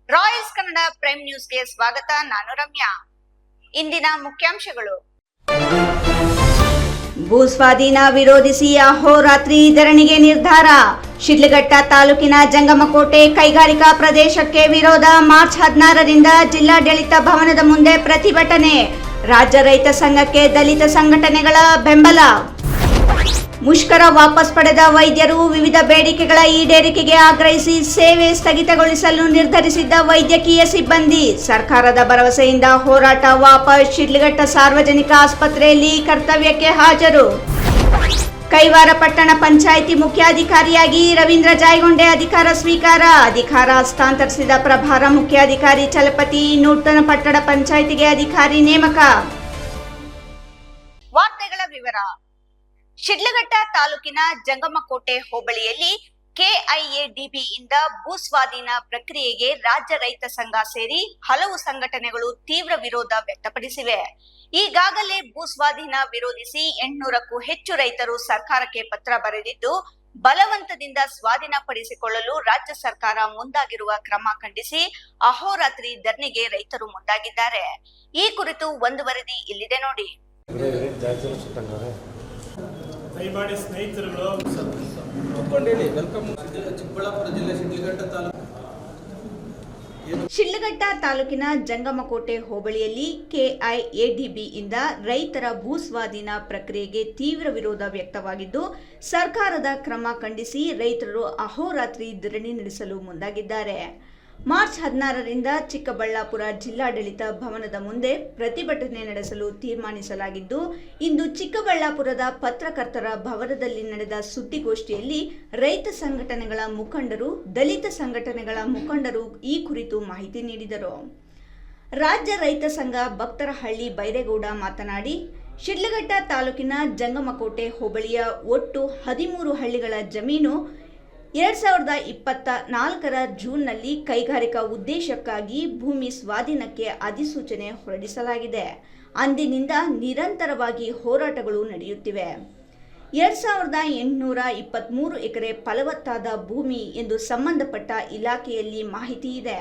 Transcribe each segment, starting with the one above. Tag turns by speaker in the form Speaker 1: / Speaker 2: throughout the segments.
Speaker 1: Royals Kannada prime ನ್ಯೂಸ್ಗೆ ಸ್ವಾಗತ. ನಾನು ರಮ್ಯಾ. ಇಂದಿನ ಮುಖ್ಯಾಂಶಗಳು.
Speaker 2: ಭೂಸ್ವಾಧೀನ ವಿರೋಧಿಸಿ ಅಹೋರಾತ್ರಿ ಧರಣಿಗೆ ನಿರ್ಧಾರ. ಶಿಡ್ಲಘಟ್ಟ ತಾಲೂಕಿನ ಜಂಗಮಕೋಟೆ ಕೈಗಾರಿಕಾ ಪ್ರದೇಶಕ್ಕೆ ವಿರೋಧ. ಮಾರ್ಚ್ 16ರಿಂದ ಜಿಲ್ಲಾಡಳಿತ ಭವನದ ಮುಂದೆ ಪ್ರತಿಭಟನೆ. ರಾಜ್ಯ ರೈತ ಸಂಘಕ್ಕೆ ದಲಿತ ಸಂಘಟನೆಗಳ ಬೆಂಬಲ. ಮುಷ್ಕರ ವಾಪಸ್ ಪಡೆದ ವೈದ್ಯರು. ವಿವಿಧ ಬೇಡಿಕೆಗಳ ಈಡೇರಿಕೆಗೆ ಆಗ್ರಹಿಸಿ ಸೇವೆ ಸ್ಥಗಿತಗೊಳಿಸಲು ನಿರ್ಧರಿಸಿದ್ದ ವೈದ್ಯಕೀಯ ಸಿಬ್ಬಂದಿ. ಸರ್ಕಾರದ ಭರವಸೆಯಿಂದ ಹೋರಾಟ ವಾಪಸ್. ಶಿಡ್ಲಘಟ್ಟ ಸಾರ್ವಜನಿಕ ಆಸ್ಪತ್ರೆಯಲ್ಲಿ ಕರ್ತವ್ಯಕ್ಕೆ ಹಾಜರು. ಕೈವಾರ ಪಟ್ಟಣ ಪಂಚಾಯಿತಿ ಮುಖ್ಯಾಧಿಕಾರಿಯಾಗಿ ರವೀಂದ್ರ ಜಾಯಗೊಂಡೆ ಅಧಿಕಾರ ಸ್ವೀಕಾರ. ಅಧಿಕಾರ ಹಸ್ತಾಂತರಿಸಿದ ಪ್ರಭಾರ ಮುಖ್ಯಾಧಿಕಾರಿ ಚಲಪತಿ. ನೂತನ ಪಟ್ಟಣ ಪಂಚಾಯಿತಿಗೆ ಅಧಿಕಾರಿ ನೇಮಕ.
Speaker 1: ವಾರ್ತೆಗಳ ವಿವರ. ಶಿಡ್ಲಘಟ್ಟ ತಾಲೂಕಿನ ಜಂಗಮಕೋಟೆ ಹೋಬಳಿಯಲ್ಲಿ ಕೆಐಎಡಿಬಿಯಿಂದ ಭೂಸ್ವಾಧೀನ ಪ್ರಕ್ರಿಯೆಗೆ ರಾಜ್ಯ ರೈತ ಸಂಘ ಸೇರಿ ಹಲವು ಸಂಘಟನೆಗಳು ತೀವ್ರ ವಿರೋಧ ವ್ಯಕ್ತಪಡಿಸಿವೆ. ಈಗಾಗಲೇ ಭೂಸ್ವಾಧೀನ ವಿರೋಧಿಸಿ 800ಕ್ಕೂ ಹೆಚ್ಚು ರೈತರು ಸರ್ಕಾರಕ್ಕೆ ಪತ್ರ ಬರೆದಿದ್ದು, ಬಲವಂತದಿಂದ ಸ್ವಾಧೀನಪಡಿಸಿಕೊಳ್ಳಲು ರಾಜ್ಯ ಸರ್ಕಾರ ಮುಂದಾಗಿರುವ ಕ್ರಮ ಖಂಡಿಸಿ ಅಹೋರಾತ್ರಿ ಧರಣಿಗೆ ರೈತರು ಮುಂದಾಗಿದ್ದಾರೆ. ಈ ಕುರಿತು ಒಂದು ವರದಿ ಇಲ್ಲಿದೆ ನೋಡಿ.
Speaker 3: ದಯಮಾಡಿ ಸ್ನೇಹಿತರುಗಳು ಚಿಕ್ಕಬಳ್ಳಾಪುರ ಜಿಲ್ಲೆ ಶಿಡ್ಲಘಟ್ಟ ತಾಲೂಕು
Speaker 2: ಶಿಡ್ಲಘಟ್ಟ ತಾಲೂಕಿನ ಜಂಗಮಕೋಟೆ ಹೋಬಳಿಯಲ್ಲಿ ಕೆಐಎಡಿಬಿಯಿಂದ ರೈತರ ಭೂಸ್ವಾಧೀನ ಪ್ರಕ್ರಿಯೆಗೆ ತೀವ್ರ ವಿರೋಧ ವ್ಯಕ್ತವಾಗಿದ್ದು, ಸರ್ಕಾರದ ಕ್ರಮ ಖಂಡಿಸಿ ರೈತರು ಅಹೋರಾತ್ರಿ ಧರಣಿ ನಡೆಸಲು ಮುಂದಾಗಿದ್ದಾರೆ. ಮಾರ್ಚ್ 16ರಿಂದ ಚಿಕ್ಕಬಳ್ಳಾಪುರ ಜಿಲ್ಲಾಡಳಿತ ಭವನದ ಮುಂದೆ ಪ್ರತಿಭಟನೆ ನಡೆಸಲು ತೀರ್ಮಾನಿಸಲಾಗಿದ್ದು, ಇಂದು ಚಿಕ್ಕಬಳ್ಳಾಪುರದ ಪತ್ರಕರ್ತರ ಭವನದಲ್ಲಿ ನಡೆದ ಸುದ್ದಿಗೋಷ್ಠಿಯಲ್ಲಿ ರೈತ ಸಂಘಟನೆಗಳ ಮುಖಂಡರು, ದಲಿತ ಸಂಘಟನೆಗಳ ಮುಖಂಡರು ಈ ಕುರಿತು ಮಾಹಿತಿ ನೀಡಿದರು. ರಾಜ್ಯ ರೈತ ಸಂಘ ಭಕ್ತರಹಳ್ಳಿ ಬೈರೇಗೌಡ ಮಾತನಾಡಿ, ಶಿಡ್ಲಘಟ್ಟ ತಾಲೂಕಿನ ಜಂಗಮಕೋಟೆ ಹೋಬಳಿಯ ಒಟ್ಟು 13 ಹಳ್ಳಿಗಳ ಜಮೀನು 2024ರ ಜೂನ್ನಲ್ಲಿ ಕೈಗಾರಿಕಾ ಉದ್ದೇಶಕ್ಕಾಗಿ ಭೂಮಿ ಸ್ವಾಧೀನಕ್ಕೆ ಅಧಿಸೂಚನೆ ಹೊರಡಿಸಲಾಗಿದೆ. ಅಂದಿನಿಂದ ನಿರಂತರವಾಗಿ ಹೋರಾಟಗಳು ನಡೆಯುತ್ತಿವೆ. 2823 ಎಕರೆ ಫಲವತ್ತಾದ ಭೂಮಿ ಎಂದು ಸಂಬಂಧಪಟ್ಟ ಇಲಾಖೆಯಲ್ಲಿ ಮಾಹಿತಿ ಇದೆ.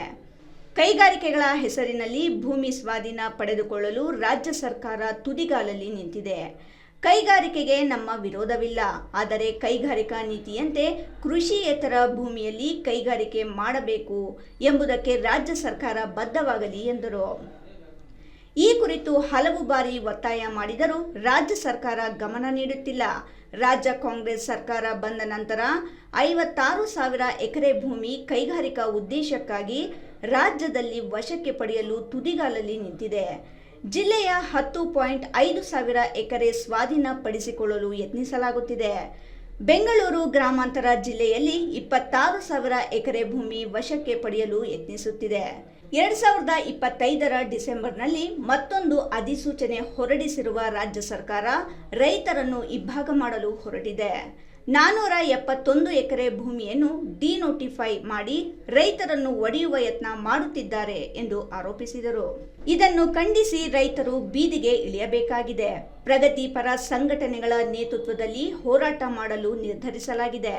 Speaker 2: ಕೈಗಾರಿಕೆಗಳ ಹೆಸರಿನಲ್ಲಿ ಭೂಮಿ ಸ್ವಾಧೀನ ಪಡೆದುಕೊಳ್ಳಲು ರಾಜ್ಯ ಸರ್ಕಾರ ತುದಿಗಾಲಲ್ಲಿ ನಿಂತಿದೆ. ಕೈಗಾರಿಕೆಗೆ ನಮ್ಮ ವಿರೋಧವಿಲ್ಲ, ಆದರೆ ಕೈಗಾರಿಕಾ ನೀತಿಯಂತೆ ಕೃಷಿಯೇತರ ಭೂಮಿಯಲ್ಲಿ ಕೈಗಾರಿಕೆ ಮಾಡಬೇಕು ಎಂಬುದಕ್ಕೆ ರಾಜ್ಯ ಸರ್ಕಾರ ಬದ್ಧವಾಗಲಿ ಎಂದರು. ಈ ಕುರಿತು ಹಲವು ಬಾರಿ ಒತ್ತಾಯ ಮಾಡಿದರೂ ರಾಜ್ಯ ಸರ್ಕಾರ ಗಮನ ನೀಡುತ್ತಿಲ್ಲ. ರಾಜ್ಯ ಕಾಂಗ್ರೆಸ್ ಸರ್ಕಾರ ಬಂದ ನಂತರ 56,000 ಎಕರೆ ಭೂಮಿ ಕೈಗಾರಿಕಾ ಉದ್ದೇಶಕ್ಕಾಗಿ ರಾಜ್ಯದಲ್ಲಿ ವಶಕ್ಕೆ ಪಡೆಯಲು ತುದಿಗಾಲಲ್ಲಿ ನಿಂತಿದೆ. ಜಿಲ್ಲೆಯ 10.5 ಸಾವಿರ ಎಕರೆ ಸ್ವಾಧೀನ ಪಡಿಸಿಕೊಳ್ಳಲು ಯತ್ನಿಸಲಾಗುತ್ತಿದೆ. ಬೆಂಗಳೂರು ಗ್ರಾಮಾಂತರ ಜಿಲ್ಲೆಯಲ್ಲಿ 26,000 ಎಕರೆ ಭೂಮಿ ವಶಕ್ಕೆ ಪಡೆಯಲು ಯತ್ನಿಸುತ್ತಿದೆ. 2025ರ ಡಿಸೆಂಬರ್ನಲ್ಲಿ ಮತ್ತೊಂದು ಅಧಿಸೂಚನೆ ಹೊರಡಿಸಿರುವ ರಾಜ್ಯ ಸರ್ಕಾರ ರೈತರನ್ನು ಇಬ್ಬಾಗ ಮಾಡಲು ಹೊರಟಿದೆ. 471 ಎಕರೆ ಭೂಮಿಯನ್ನು ಡಿನೋಟಿಫೈ ಮಾಡಿ ರೈತರನ್ನು ಒಡೆಯುವ ಯತ್ನ ಮಾಡುತ್ತಿದ್ದಾರೆ ಎಂದು ಆರೋಪಿಸಿದರು. ಇದನ್ನು ಖಂಡಿಸಿ ರೈತರು ಬೀದಿಗೆ ಇಳಿಯಬೇಕಾಗಿದೆ. ಪ್ರಗತಿಪರ ಸಂಘಟನೆಗಳ ನೇತೃತ್ವದಲ್ಲಿ ಹೋರಾಟ ಮಾಡಲು ನಿರ್ಧರಿಸಲಾಗಿದೆ.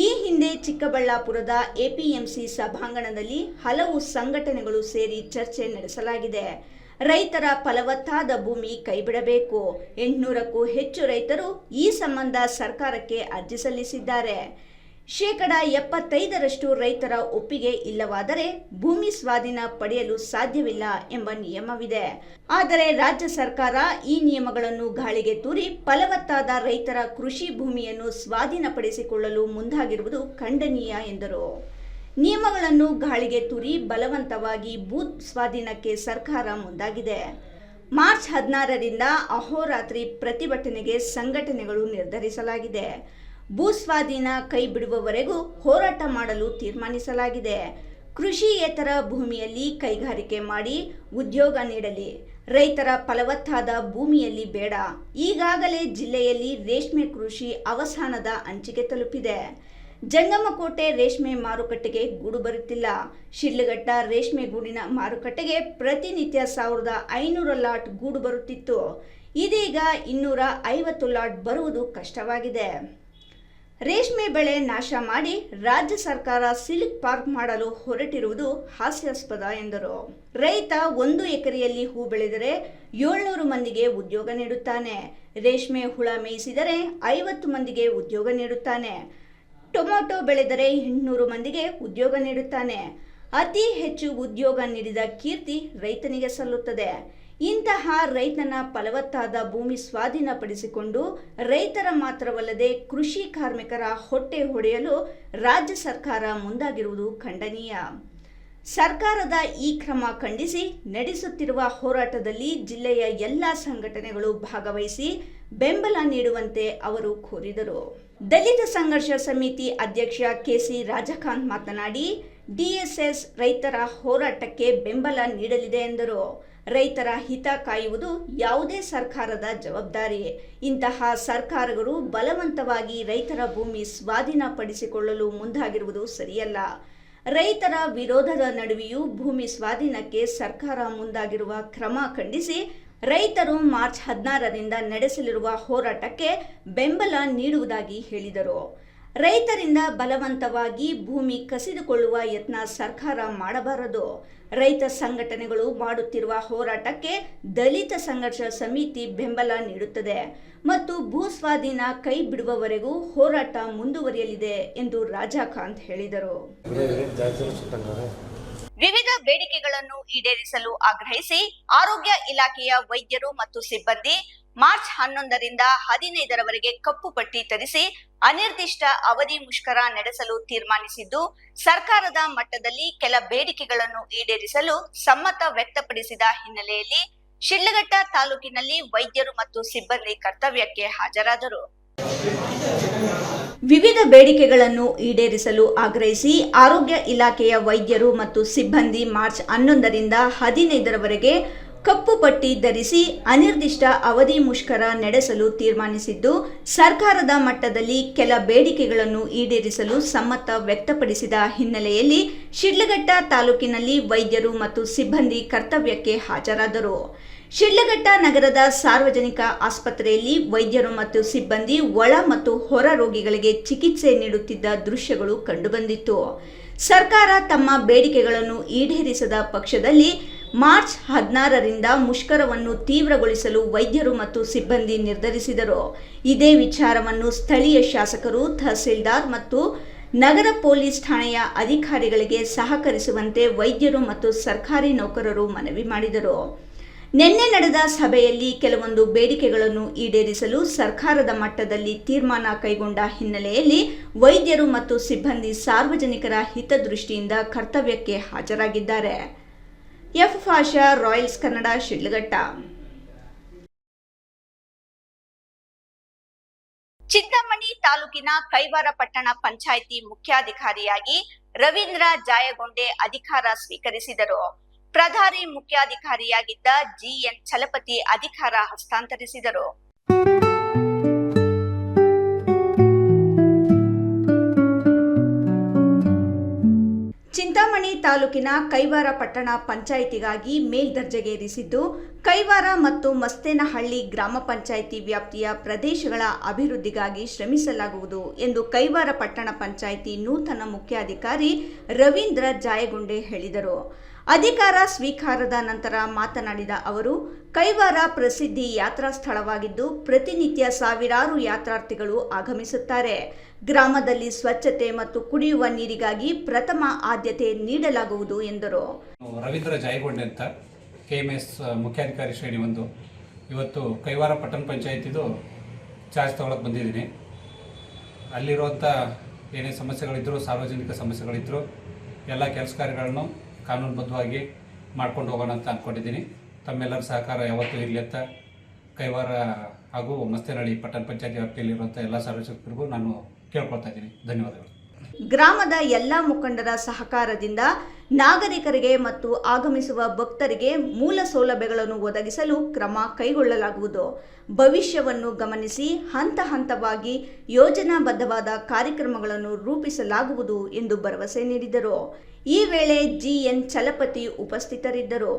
Speaker 2: ಈ ಹಿಂದೆ ಚಿಕ್ಕಬಳ್ಳಾಪುರದ ಎಪಿಎಂಸಿ ಸಭಾಂಗಣದಲ್ಲಿ ಹಲವು ಸಂಘಟನೆಗಳು ಸೇರಿ ಚರ್ಚೆ ನಡೆಸಲಾಗಿದೆ. ರೈತರ ಫಲವತ್ತಾದ ಭೂಮಿ ಕೈಬಿಡಬೇಕು. 800ಕ್ಕೂ ಹೆಚ್ಚು ರೈತರು ಈ ಸಂಬಂಧ ಸರ್ಕಾರಕ್ಕೆ ಅರ್ಜಿ ಸಲ್ಲಿಸಿದ್ದಾರೆ. 75% ರೈತರ ಒಪ್ಪಿಗೆ ಇಲ್ಲವಾದರೆ ಭೂಮಿ ಸ್ವಾಧೀನ ಪಡೆಯಲು ಸಾಧ್ಯವಿಲ್ಲ ಎಂಬ ನಿಯಮವಿದೆ. ಆದರೆ ರಾಜ್ಯ ಸರ್ಕಾರ ಈ ನಿಯಮಗಳನ್ನು ಗಾಳಿಗೆ ತೂರಿ ಫಲವತ್ತಾದ ರೈತರ ಕೃಷಿ ಭೂಮಿಯನ್ನು ಸ್ವಾಧೀನಪಡಿಸಿಕೊಳ್ಳಲು ಮುಂದಾಗಿರುವುದು ಖಂಡನೀಯ ಎಂದರು. ನಿಯಮಗಳನ್ನು ಗಾಳಿಗೆ ತೂರಿ ಬಲವಂತವಾಗಿ ಭೂ ಸ್ವಾಧೀನಕ್ಕೆ ಸರ್ಕಾರ ಮುಂದಾಗಿದೆ. ಮಾರ್ಚ್ 16ರಿಂದ ಅಹೋರಾತ್ರಿ ಪ್ರತಿಭಟನೆಗೆ ಸಂಘಟನೆಗಳು ನಿರ್ಧರಿಸಲಾಗಿದೆ. ಭೂ ಸ್ವಾಧೀನ ಕೈ ಬಿಡುವವರೆಗೂ ಹೋರಾಟ ಮಾಡಲು ತೀರ್ಮಾನಿಸಲಾಗಿದೆ. ಕೃಷಿಯೇತರ ಭೂಮಿಯಲ್ಲಿ ಕೈಗಾರಿಕೆ ಮಾಡಿ ಉದ್ಯೋಗ ನೀಡಲಿ, ರೈತರ ಫಲವತ್ತಾದ ಭೂಮಿಯಲ್ಲಿ ಬೇಡ. ಈಗಾಗಲೇ ಜಿಲ್ಲೆಯಲ್ಲಿ ರೇಷ್ಮೆ ಕೃಷಿ ಅವಸಾನದ ಅಂಚಿಗೆ ತಲುಪಿದೆ. ಜಂಗಮಕೋಟೆ ರೇಷ್ಮೆ ಮಾರುಕಟ್ಟೆಗೆ ಗೂಡು ಬರುತ್ತಿಲ್ಲ. ಶಿಡ್ಲಘಟ್ಟ ರೇಷ್ಮೆ ಗೂಡಿನ ಮಾರುಕಟ್ಟೆಗೆ ಪ್ರತಿನಿತ್ಯ 1500 ಲಾಟ್ ಗೂಡು ಬರುತ್ತಿತ್ತು. ಇದೀಗ 250 ಲಾಟ್ ಬರುವುದು ಕಷ್ಟವಾಗಿದೆ. ರೇಷ್ಮೆ ಬೆಳೆ ನಾಶ ಮಾಡಿ ರಾಜ್ಯ ಸರ್ಕಾರ ಸಿಲ್ಕ್ ಪಾರ್ಕ್ ಮಾಡಲು ಹೊರಟಿರುವುದು ಹಾಸ್ಯಾಸ್ಪದ ಎಂದರು. ರೈತ 1 ಎಕರೆಯಲ್ಲಿ ಹೂ ಬೆಳೆದರೆ 700 ಮಂದಿಗೆ ಉದ್ಯೋಗ ನೀಡುತ್ತಾನೆ. ರೇಷ್ಮೆ ಹುಳ ಮೇಯಿಸಿದರೆ 50 ಮಂದಿಗೆ ಉದ್ಯೋಗ ನೀಡುತ್ತಾನೆ. ಟೊಮೆಟೊ ಬೆಳೆದರೆ 800 ಮಂದಿಗೆ ಉದ್ಯೋಗ ನೀಡುತ್ತಾನೆ. ಅತಿ ಹೆಚ್ಚು ಉದ್ಯೋಗ ನೀಡಿದ ಕೀರ್ತಿ ರೈತನಿಗೆ ಸಲ್ಲುತ್ತದೆ. ಇಂತಹ ರೈತನ ಫಲವತ್ತಾದ ಭೂಮಿ ಸ್ವಾಧೀನಪಡಿಸಿಕೊಂಡು ರೈತರ ಮಾತ್ರವಲ್ಲದೆ ಕೃಷಿ ಕಾರ್ಮಿಕರ ಹೊಟ್ಟೆ ಹೊಡೆಯಲು ರಾಜ್ಯ ಸರ್ಕಾರ ಮುಂದಾಗಿರುವುದು ಖಂಡನೀಯ. ಸರ್ಕಾರದ ಈ ಕ್ರಮ ಖಂಡಿಸಿ ನಡೆಸುತ್ತಿರುವ ಹೋರಾಟದಲ್ಲಿ ಜಿಲ್ಲೆಯ ಎಲ್ಲ ಸಂಘಟನೆಗಳು ಭಾಗವಹಿಸಿ ಬೆಂಬಲ ನೀಡುವಂತೆ ಅವರು ಕೋರಿದರು. ದಲಿತ ಸಂಘರ್ಷ ಸಮಿತಿ ಅಧ್ಯಕ್ಷ ಕೆಸಿ ರಾಜಕಾಂತ್ ಮಾತನಾಡಿ, ಡಿಎಸ್ಎಸ್ ರೈತರ ಹೋರಾಟಕ್ಕೆ ಬೆಂಬಲ ನೀಡಲಿದೆ ಎಂದರು. ರೈತರ ಹಿತ ಕಾಯುವುದು ಯಾವುದೇ ಸರ್ಕಾರದ ಜವಾಬ್ದಾರಿ. ಇಂತಹ ಸರ್ಕಾರಗಳು ಬಲವಂತವಾಗಿ ರೈತರ ಭೂಮಿ ಸ್ವಾಧೀನಪಡಿಸಿಕೊಳ್ಳಲು ಮುಂದಾಗಿರುವುದು ಸರಿಯಲ್ಲ. ರೈತರ ವಿರೋಧದ ನಡುವೆಯೂ ಭೂಮಿ ಸ್ವಾಧೀನಕ್ಕೆ ಸರ್ಕಾರ ಮುಂದಾಗಿರುವ ಕ್ರಮ ಖಂಡಿಸಿ ರೈತರು ಮಾರ್ಚ್ 16ರಿಂದ ನಡೆಸಲಿರುವ ಹೋರಾಟಕ್ಕೆ ಬೆಂಬಲ ನೀಡುವುದಾಗಿ ಹೇಳಿದರು. ರೈತರಿಂದ ಬಲವಂತವಾಗಿ ಭೂಮಿ ಕಸಿದುಕೊಳ್ಳುವ ಯತ್ನ ಸರ್ಕಾರ ಮಾಡಬಾರದು. ರೈತ ಸಂಘಟನೆಗಳು ಮಾಡುತ್ತಿರುವ ಹೋರಾಟಕ್ಕೆ ದಲಿತ ಸಂಘರ್ಷ ಸಮಿತಿ ಬೆಂಬಲ ನೀಡುತ್ತದೆ ಮತ್ತು ಭೂ ಸ್ವಾಧೀನ ಕೈ ಬಿಡುವವರೆಗೂ ಹೋರಾಟ ಮುಂದುವರಿಯಲಿದೆ ಎಂದು ರಾಜಕಾಂತ್ ಹೇಳಿದರು.
Speaker 1: ವಿವಿಧ ಬೇಡಿಕೆಗಳನ್ನು ಈಡೇರಿಸಲು ಆಗ್ರಹಿಸಿ ಆರೋಗ್ಯ ಇಲಾಖೆಯ ವೈದ್ಯರು ಮತ್ತು ಸಿಬ್ಬಂದಿ ಮಾರ್ಚ್ 11ರಿಂದ 15ರವರೆಗೆ ಕಪ್ಪು ಪಟ್ಟಿ ಧರಿಸಿ ಅನಿರ್ದಿಷ್ಟ ಅವಧಿ ಮುಷ್ಕರ ನಡೆಸಲು ತೀರ್ಮಾನಿಸಿದ್ದು, ಸರ್ಕಾರದ ಮಟ್ಟದಲ್ಲಿ ಕೆಲ ಬೇಡಿಕೆಗಳನ್ನು ಈಡೇರಿಸಲು ಸಮ್ಮತ ವ್ಯಕ್ತಪಡಿಸಿದ ಹಿನ್ನೆಲೆಯಲ್ಲಿ ಶಿಡ್ಲಘಟ್ಟ ತಾಲೂಕಿನಲ್ಲಿ ವೈದ್ಯರು ಮತ್ತು ಸಿಬ್ಬಂದಿ ಕರ್ತವ್ಯಕ್ಕೆ ಹಾಜರಾದರು.
Speaker 2: ವಿವಿಧ ಬೇಡಿಕೆಗಳನ್ನು ಈಡೇರಿಸಲು ಆಗ್ರಹಿಸಿ ಆರೋಗ್ಯ ಇಲಾಖೆಯ ವೈದ್ಯರು ಮತ್ತು ಸಿಬ್ಬಂದಿ ಮಾರ್ಚ್ 11ರಿಂದ 15ರವರೆಗೆ ಕಪ್ಪು ಪಟ್ಟಿ ಧರಿಸಿ ಅನಿರ್ದಿಷ್ಟ ಅವಧಿ ಮುಷ್ಕರ ನಡೆಸಲು ತೀರ್ಮಾನಿಸಿದ್ದು, ಸರ್ಕಾರದ ಮಟ್ಟದಲ್ಲಿ ಕೆಲ ಬೇಡಿಕೆಗಳನ್ನು ಈಡೇರಿಸಲು ಸಮ್ಮತ ವ್ಯಕ್ತಪಡಿಸಿದ ಹಿನ್ನೆಲೆಯಲ್ಲಿ ಶಿಡ್ಲಘಟ್ಟ ತಾಲೂಕಿನಲ್ಲಿ ವೈದ್ಯರು ಮತ್ತು ಸಿಬ್ಬಂದಿ ಕರ್ತವ್ಯಕ್ಕೆ ಹಾಜರಾದರು. ಶಿಡ್ಲಘಟ್ಟ ನಗರದ ಸಾರ್ವಜನಿಕ ಆಸ್ಪತ್ರೆಯಲ್ಲಿ ವೈದ್ಯರು ಮತ್ತು ಸಿಬ್ಬಂದಿ ಒಳ ಮತ್ತು ಹೊರ ರೋಗಿಗಳಿಗೆ ಚಿಕಿತ್ಸೆ ನೀಡುತ್ತಿದ್ದ ದೃಶ್ಯಗಳು ಕಂಡುಬಂದಿತ್ತು. ಸರ್ಕಾರ ತಮ್ಮ ಬೇಡಿಕೆಗಳನ್ನು ಈಡೇರಿಸದ ಪಕ್ಷದಲ್ಲಿ ಮಾರ್ಚ್ 16ರಿಂದ ಮುಷ್ಕರವನ್ನು ತೀವ್ರಗೊಳಿಸಲು ವೈದ್ಯರು ಮತ್ತು ಸಿಬ್ಬಂದಿ ನಿರ್ಧರಿಸಿದರು. ಇದೇ ವಿಚಾರವನ್ನು ಸ್ಥಳೀಯ ಶಾಸಕರು, ತಹಸೀಲ್ದಾರ್ ಮತ್ತು ನಗರ ಪೊಲೀಸ್ ಠಾಣೆಯ ಅಧಿಕಾರಿಗಳಿಗೆ ಸಹಕರಿಸುವಂತೆ ವೈದ್ಯರು ಮತ್ತು ಸರ್ಕಾರಿ ನೌಕರರು ಮನವಿ ಮಾಡಿದರು. ನಿನ್ನೆ ನಡೆದ ಸಭೆಯಲ್ಲಿ ಕೆಲವೊಂದು ಬೇಡಿಕೆಗಳನ್ನು ಈಡೇರಿಸಲು ಸರ್ಕಾರದ ಮಟ್ಟದಲ್ಲಿ ತೀರ್ಮಾನ ಕೈಗೊಂಡ ಹಿನ್ನೆಲೆಯಲ್ಲಿ ವೈದ್ಯರು ಮತ್ತು ಸಿಬ್ಬಂದಿ ಸಾರ್ವಜನಿಕರ ಹಿತದೃಷ್ಟಿಯಿಂದ ಕರ್ತವ್ಯಕ್ಕೆ ಹಾಜರಾಗಿದ್ದಾರೆ. F Pasha, Royals Kannada, Sidlaghatta.
Speaker 1: ಚಿಂತಾಮಣಿ ತಾಲೂಕಿನ ಕೈವಾರ ಪಟ್ಟಣ ಪಂಚಾಯಿತಿ ಮುಖ್ಯಾಧಿಕಾರಿಯಾಗಿ ರವೀಂದ್ರ ಜಾಯಗೊಂಡೆ ಅಧಿಕಾರ ಸ್ವೀಕರಿಸಿದರು. ಪ್ರಧಾರಿ ಮುಖ್ಯಾಧಿಕಾರಿಯಾಗಿದ್ದ ಜಿಎನ್ ಚಲಪತಿ ಅಧಿಕಾರ ಹಸ್ತಾಂತರಿಸಿದರು.
Speaker 2: ಚಿಂತಾಮಣಿ ತಾಲೂಕಿನ ಕೈವಾರ ಪಟ್ಟಣ ಪಂಚಾಯಿತಿಗಾಗಿ ಮೇಲ್ದರ್ಜೆಗೇರಿಸಿದ್ದು, ಕೈವಾರ ಮತ್ತು ಮಸ್ತೇನಹಳ್ಳಿ ಗ್ರಾಮ ಪಂಚಾಯಿತಿ ವ್ಯಾಪ್ತಿಯ ಪ್ರದೇಶಗಳ ಅಭಿವೃದ್ಧಿಗಾಗಿ ಶ್ರಮಿಸಲಾಗುವುದು ಎಂದು ಕೈವಾರ ಪಟ್ಟಣ ಪಂಚಾಯಿತಿ ನೂತನ ಮುಖ್ಯಾಧಿಕಾರಿ ರವೀಂದ್ರ ಜಾಯಗೊಂಡೆ ಹೇಳಿದರು. ಅಧಿಕಾರ ಸ್ವೀಕಾರದ ನಂತರ ಮಾತನಾಡಿದ ಅವರು, ಕೈವಾರ ಪ್ರಸಿದ್ಧಿ ಯಾತ್ರಾ ಸ್ಥಳವಾಗಿದ್ದು ಪ್ರತಿನಿತ್ಯ ಸಾವಿರಾರು ಯಾತ್ರಾರ್ಥಿಗಳು ಆಗಮಿಸುತ್ತಾರೆ. ಗ್ರಾಮದಲ್ಲಿ ಸ್ವಚ್ಛತೆ ಮತ್ತು ಕುಡಿಯುವ ನೀರಿಗಾಗಿ ಪ್ರಥಮ ಆದ್ಯತೆ ನೀಡಲಾಗುವುದು ಎಂದರು.
Speaker 4: ರವೀಂದ್ರ ಜಾಯಗೊಂಡೆ ಅಂತ KMS ಮುಖ್ಯಾಧಿಕಾರಿ ಶ್ರೇಣಿ 1 ಇವತ್ತು ಕೈವಾರ ಪಟ್ಟಣ ಪಂಚಾಯತಿದು ಚಾರ್ಜ್ ತಗೊಳಕ್ಕೆ ಬಂದಿದ್ದೀನಿ. ಅಲ್ಲಿರುವಂಥ ಏನೇ ಸಮಸ್ಯೆಗಳಿದ್ದರೂ, ಸಾರ್ವಜನಿಕ ಸಮಸ್ಯೆಗಳಿದ್ದರೂ ಎಲ್ಲ ಕೆಲಸ ಕಾರ್ಯಗಳನ್ನು ಕಾನೂನುಬದ್ಧವಾಗಿ ಮಾಡ್ಕೊಂಡು ಹೋಗೋಣ ಅಂತ ಅಂದ್ಕೊಂಡಿದ್ದೀನಿ. ತಮ್ಮೆಲ್ಲರ ಸಹಕಾರ ಯಾವತ್ತೂ ಇರಲಿ ಅಂತ ಕೈವಾರ ಹಾಗೂ ಮಸ್ತೇನಹಳ್ಳಿ ಪಟ್ಟಣ ಪಂಚಾಯತಿ ವ್ಯಾಪ್ತಿಯಲ್ಲಿರುವಂಥ ಎಲ್ಲ ಸಾರ್ವಜನಿಕರಿಗೂ ನಾನು ಕೇಳ್ಕೊಳ್ತಾ ಇದ್ದೀನಿ. ಧನ್ಯವಾದಗಳು.
Speaker 2: ಗ್ರಾಮದ ಎಲ್ಲ ಮುಖಂಡರ ಸಹಕಾರದಿಂದ ನಾಗರಿಕರಿಗೆ ಮತ್ತು ಆಗಮಿಸುವ ಭಕ್ತರಿಗೆ ಮೂಲ ಸೌಲಭ್ಯಗಳನ್ನು ಒದಗಿಸಲು ಕ್ರಮ ಕೈಗೊಳ್ಳಲಾಗುವುದು. ಭವಿಷ್ಯವನ್ನು ಗಮನಿಸಿ ಹಂತ ಹಂತವಾಗಿ ಯೋಜನಾಬದ್ಧವಾದ ಕಾರ್ಯಕ್ರಮಗಳನ್ನು ರೂಪಿಸಲಾಗುವುದು ಎಂದು ಭರವಸೆ ನೀಡಿದರು. ಈ ವೇಳೆ ಜಿಎನ್ ಚಲಪತಿ ಉಪಸ್ಥಿತರಿದ್ದರು.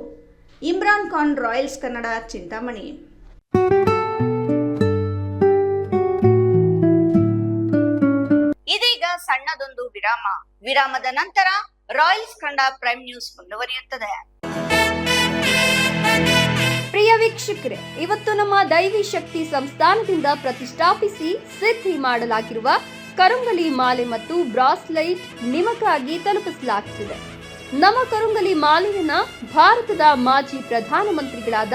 Speaker 2: ಇಮ್ರಾನ್ ಖಾನ್, ರಾಯಲ್ಸ್ ಕನ್ನಡ, ಚಿಂತಾಮಣಿ.
Speaker 1: ಸಣ್ಣದೊಂದು ವಿರಾಮದ ನಂತರ ರಾಯಲ್ಸ್ ಕನ್ನಡ ಪ್ರೈಮ್ ನ್ಯೂಸ್ ಮುಂದುವರಿಯುತ್ತದೆ.
Speaker 5: ಪ್ರಿಯ ವೀಕ್ಷಕರೇ, ಇವತ್ತು ನಮ್ಮ ದೈವಿ ಶಕ್ತಿ ಸಂಸ್ಥಾನದಿಂದ ಪ್ರತಿಷ್ಠಾಪಿಸಿ ಸಿದ್ಧಿ ಮಾಡಲಾಗಿರುವ ಕರುಂಗಲಿ ಮಾಲೆ ಮತ್ತು ಬ್ರಾಸ್ಲೈಟ್ ನಿಮಗಾಗಿ ತಲುಪಿಸಲಾಗುತ್ತಿದೆ. ನಮ್ಮ ಕರುಂಗಲಿ ಮಾಲೆಯನ್ನ ಭಾರತದ ಮಾಜಿ ಪ್ರಧಾನಮಂತ್ರಿಗಳಾದ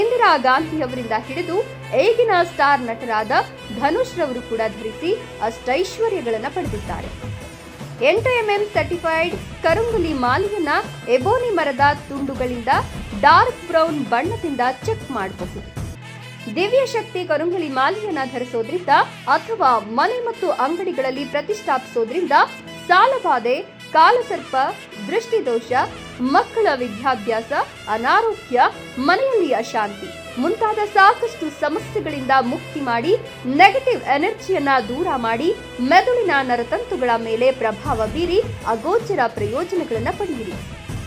Speaker 5: ಇಂದಿರಾ ಗಾಂಧಿ ಅವರಿಂದ ಹಿಡಿದು ಈಗಿನ ಸ್ಟಾರ್ ನಟರಾದ ಧನುಷ್ ರವರು ಕೂಡ ಧರಿಸಿ ಅಷ್ಟೈಶ್ವರ್ಯಗಳನ್ನು ಪಡೆದಿದ್ದಾರೆ. 8mm ಸರ್ಟಿಫೈಡ್ ಕರುಂಗಲಿ ಮಾಲೆಯನ್ನ ಎಬೋನಿ ಮರದ ತುಂಡುಗಳಿಂದ ಡಾರ್ಕ್ ಬ್ರೌನ್ ಬಣ್ಣದಿಂದ ಚೆಕ್ ಮಾಡಬಹುದು. ದಿವ್ಯ ಶಕ್ತಿ ಕರುಂಗಲಿ ಮಾಲೆಯನ್ನ ಧರಿಸೋದ್ರಿಂದ ಅಥವಾ ಮನೆ ಮತ್ತು ಅಂಗಡಿಗಳಲ್ಲಿ ಪ್ರತಿಷ್ಠಾಪಿಸೋದ್ರಿಂದ ಸಾಲಬಾಧೆ, ಕಾಲಸರ್ಪ, ದೃಷ್ಟಿದೋಷ, ಮಕ್ಕಳ ವಿದ್ಯಾಭ್ಯಾಸ, ಅನಾರೋಗ್ಯ, ಮನೆಯಲ್ಲಿ ಅಶಾಂತಿ ಮುಂತಾದ ಸಾಕಷ್ಟು ಸಮಸ್ಯೆಗಳಿಂದ ಮುಕ್ತಿ ಮಾಡಿ ನೆಗೆಟಿವ್ ಎನರ್ಜಿಯನ್ನ ದೂರ ಮಾಡಿ ಮೆದುಳಿನ ನರತಂತುಗಳ ಮೇಲೆ ಪ್ರಭಾವ ಬೀರಿ ಅಗೋಚರ ಪ್ರಯೋಜನಗಳನ್ನು ಪಡೆಯಿರಿ.